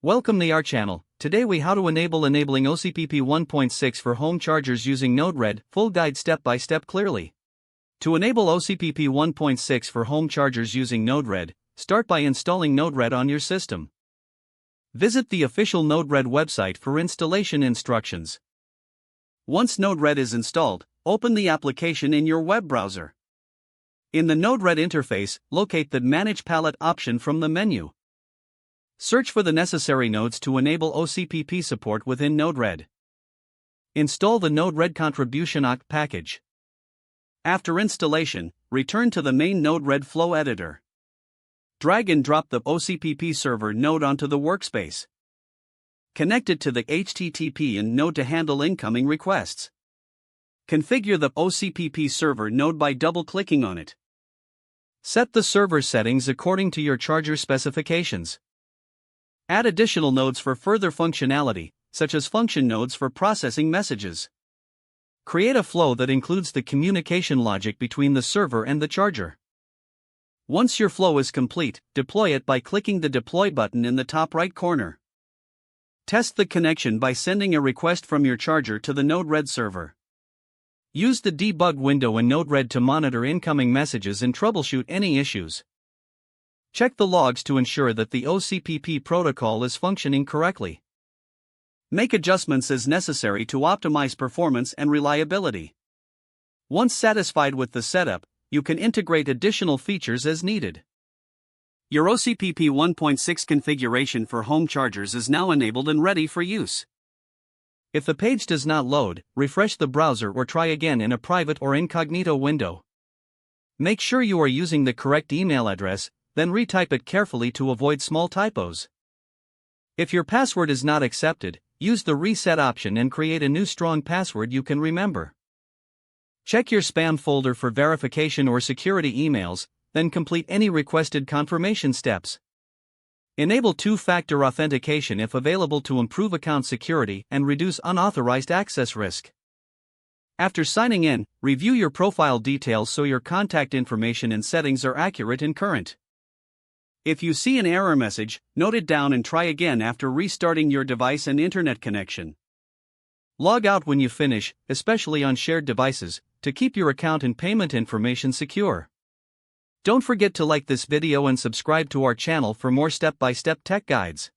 Welcome to our channel. Today we how to enabling OCPP 1.6 for home chargers using Node-RED, full guide step by step clearly. To enable OCPP 1.6 for home chargers using Node-RED, start by installing Node-RED on your system. Visit the official Node-RED website for installation instructions. Once Node-RED is installed, open the application in your web browser. In the Node-RED interface, locate the Manage Palette option from the menu. Search for the necessary nodes to enable OCPP support within Node-RED. Install the Node-RED Contribution OCP package. After installation, return to the main Node-RED Flow Editor. Drag and drop the OCPP server node onto the workspace. Connect it to the HTTP and node to handle incoming requests. Configure the OCPP server node by double-clicking on it. Set the server settings according to your charger specifications. Add additional nodes for further functionality, such as function nodes for processing messages. Create a flow that includes the communication logic between the server and the charger. Once your flow is complete, deploy it by clicking the Deploy button in the top right corner. Test the connection by sending a request from your charger to the Node-RED server. Use the debug window in Node-RED to monitor incoming messages and troubleshoot any issues. Check the logs to ensure that the OCPP protocol is functioning correctly. Make adjustments as necessary to optimize performance and reliability. Once satisfied with the setup, you can integrate additional features as needed. Your OCPP 1.6 configuration for home chargers is now enabled and ready for use. If the page does not load, refresh the browser or try again in a private or incognito window. Make sure you are using the correct email address, then retype it carefully to avoid small typos. If your password is not accepted, use the reset option and create a new strong password you can remember. Check your spam folder for verification or security emails, then complete any requested confirmation steps. Enable two-factor authentication if available to improve account security and reduce unauthorized access risk. After signing in, review your profile details so your contact information and settings are accurate and current. If you see an error message, note it down and try again after restarting your device and internet connection. Log out when you finish, especially on shared devices, to keep your account and payment information secure. Don't forget to like this video and subscribe to our channel for more step-by-step tech guides.